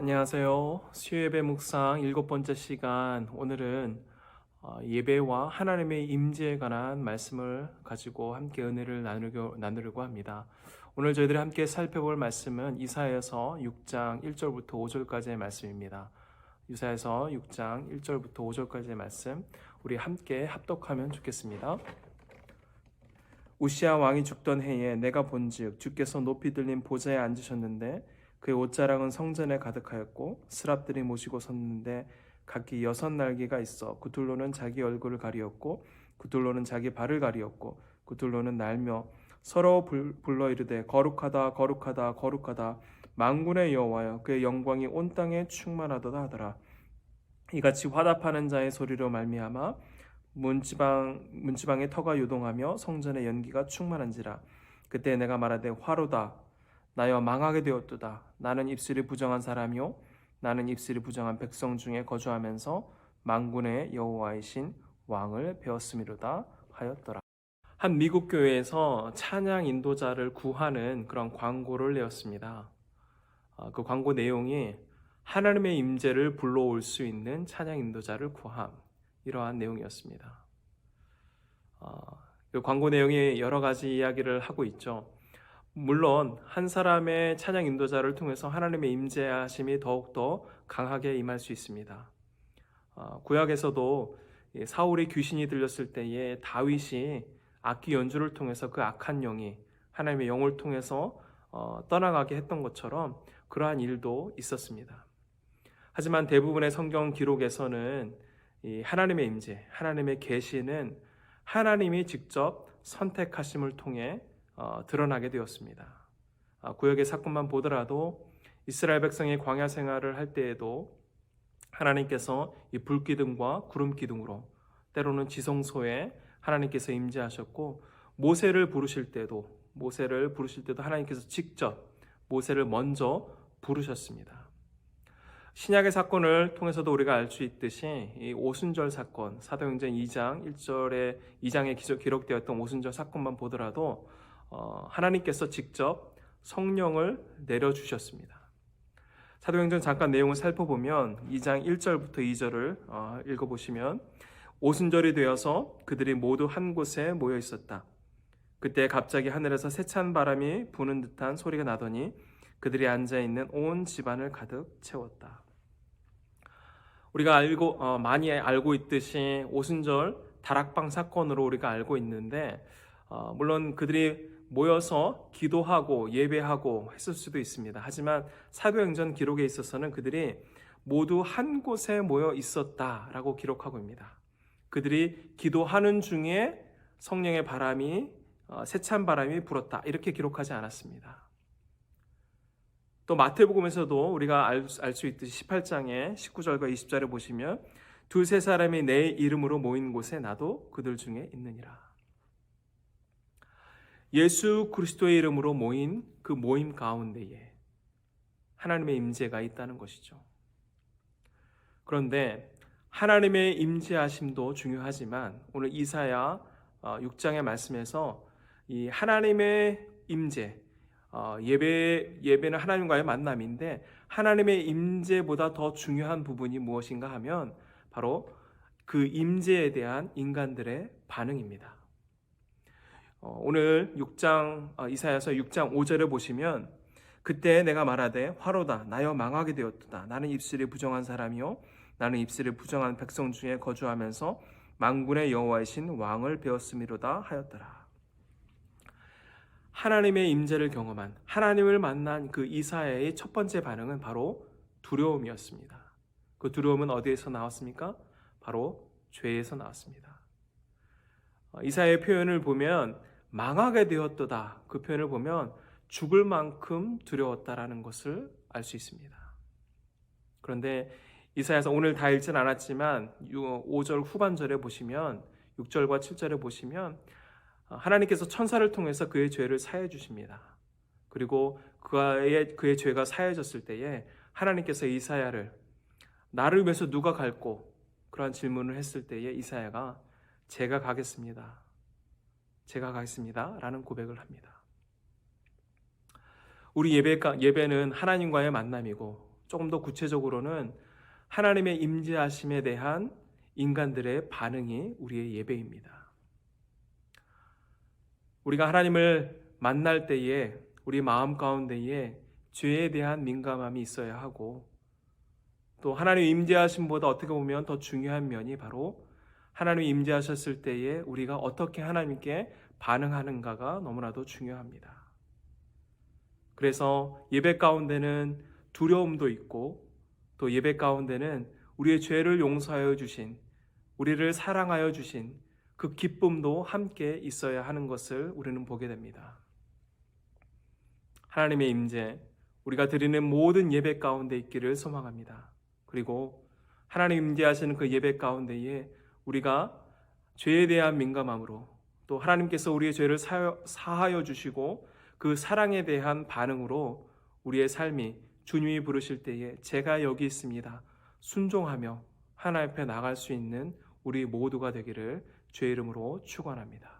안녕하세요. 수요예배 묵상 7번째 시간. 오늘은 예배와 하나님의 임재에 관한 말씀을 가지고 함께 은혜를 나누려고 합니다. 오늘 저희들이 함께 살펴볼 말씀은 이사야서 6장 1절부터 5절까지의 말씀입니다. 이사야서 6장 1절부터 5절까지의 말씀 우리 함께 합독하면 좋겠습니다. 우시야 왕이 죽던 해에 내가 본즉 주께서 높이 들린 보좌에 앉으셨는데 그의 옷자락은 성전에 가득하였고 스랍들이 모시고 섰는데 각기 6날개가 있어 그둘로는 자기 얼굴을 가리었고 그둘로는 자기 발을 가리었고 그둘로는 날며 서로 불러 이르되 거룩하다 거룩하다 거룩하다 만군의 여호와여 그의 영광이 온 땅에 충만하도다 하더라. 이같이 화답하는 자의 소리로 말미암아 문지방의 터가 요동하며 성전의 연기가 충만한지라. 그때 내가 말하되 화로다 나여 망하게 되었도다. 나는 입술이 부정한 사람이요 나는 입술이 부정한 백성 중에 거주하면서 만군의 여호와이신 왕을 배웠음이로다 하였더라. 한 미국 교회에서 찬양 인도자를 구하는 그런 광고를 내었습니다. 그 광고 내용이 하나님의 임재를 불러올 수 있는 찬양 인도자를 구함, 이러한 내용이었습니다. 그 광고 내용이 여러 가지 이야기를 하고 있죠. 물론 한 사람의 찬양 인도자를 통해서 하나님의 임재하심이 더욱더 강하게 임할 수 있습니다. 구약에서도 사울이 귀신이 들렸을 때에 다윗이 악기 연주를 통해서 그 악한 영이 하나님의 영을 통해서 떠나가게 했던 것처럼 그러한 일도 있었습니다. 하지만 대부분의 성경 기록에서는 이 하나님의 임재, 하나님의 계시는 하나님이 직접 선택하심을 통해 드러나게 되었습니다. 구약의 사건만 보더라도 이스라엘 백성이 광야 생활을 할 때에도 하나님께서 이 불기둥과 구름기둥으로 때로는 지성소에 하나님께서 임재하셨고 모세를 부르실 때도 하나님께서 직접 모세를 먼저 부르셨습니다. 신약의 사건을 통해서도 우리가 알 수 있듯이 이 오순절 사건, 사도행전 2장에 기록되었던 오순절 사건만 보더라도 하나님께서 직접 성령을 내려주셨습니다. 사도행전 잠깐 내용을 살펴보면 2장 1절부터 2절을 읽어보시면 오순절이 되어서 그들이 모두 한 곳에 모여 있었다. 그때 갑자기 하늘에서 세찬 바람이 부는 듯한 소리가 나더니 그들이 앉아있는 온 집안을 가득 채웠다. 우리가 많이 알고 있듯이 오순절 다락방 사건으로 우리가 알고 있는데 물론 그들이 모여서 기도하고 예배하고 했을 수도 있습니다. 하지만 사도행전 기록에 있어서는 그들이 모두 한 곳에 모여 있었다라고 기록하고 있습니다. 그들이 기도하는 중에 성령의 바람이 세찬 바람이 불었다 이렇게 기록하지 않았습니다. 또 마태복음에서도 우리가 알 수 있듯이 18장에 19절과 20절에 보시면 두세 사람이 내 이름으로 모인 곳에 나도 그들 중에 있느니라. 예수 그리스도의 이름으로 모인 그 모임 가운데에 하나님의 임재가 있다는 것이죠. 그런데 하나님의 임재하심도 중요하지만 오늘 이사야 6장의 말씀에서 이 하나님의 임재, 예배는 하나님과의 만남인데 하나님의 임재보다 더 중요한 부분이 무엇인가 하면 바로 그 임재에 대한 인간들의 반응입니다. 오늘 이사야서 6장 5절에 보시면 그때 내가 말하되 화로다 나여 망하게 되었도다. 나는 입술이 부정한 사람이요 나는 입술이 부정한 백성 중에 거주하면서 만군의 여호와이신 왕을 배웠음이로다 하였더라. 하나님의 임재를 경험한 하나님을 만난 그 이사야의 첫 번째 반응은 바로 두려움이었습니다. 그 두려움은 어디에서 나왔습니까? 바로 죄에서 나왔습니다. 이사야의 표현을 보면 망하게 되었도다. 그 표현을 보면 죽을 만큼 두려웠다라는 것을 알 수 있습니다. 그런데 이사야서 오늘 다 읽진 않았지만 5절 후반절에 보시면 6절과 7절에 보시면 하나님께서 천사를 통해서 그의 죄를 사해 주십니다. 그리고 그의 죄가 사해졌을 때에 하나님께서 이사야를 나를 위해서 누가 갈꼬? 그러한 질문을 했을 때에 이사야가 제가 가겠습니다 라는 고백을 합니다. 우리 예배는 하나님과의 만남이고 조금 더 구체적으로는 하나님의 임재하심에 대한 인간들의 반응이 우리의 예배입니다. 우리가 하나님을 만날 때에 우리 마음 가운데에 죄에 대한 민감함이 있어야 하고, 또 하나님 임재하심보다 어떻게 보면 더 중요한 면이 바로 하나님이 임재하셨을 때에 우리가 어떻게 하나님께 반응하는가가 너무나도 중요합니다. 그래서 예배 가운데는 두려움도 있고, 또 예배 가운데는 우리의 죄를 용서하여 주신, 우리를 사랑하여 주신 그 기쁨도 함께 있어야 하는 것을 우리는 보게 됩니다. 하나님의 임재, 우리가 드리는 모든 예배 가운데 있기를 소망합니다. 그리고 하나님 임재하시는 그 예배 가운데에 우리가 죄에 대한 민감함으로, 또 하나님께서 우리의 죄를 사하여 주시고 그 사랑에 대한 반응으로 우리의 삶이 주님이 부르실 때에 제가 여기 있습니다, 순종하며 하나님 앞에 나갈 수 있는 우리 모두가 되기를 주의 이름으로 축원합니다.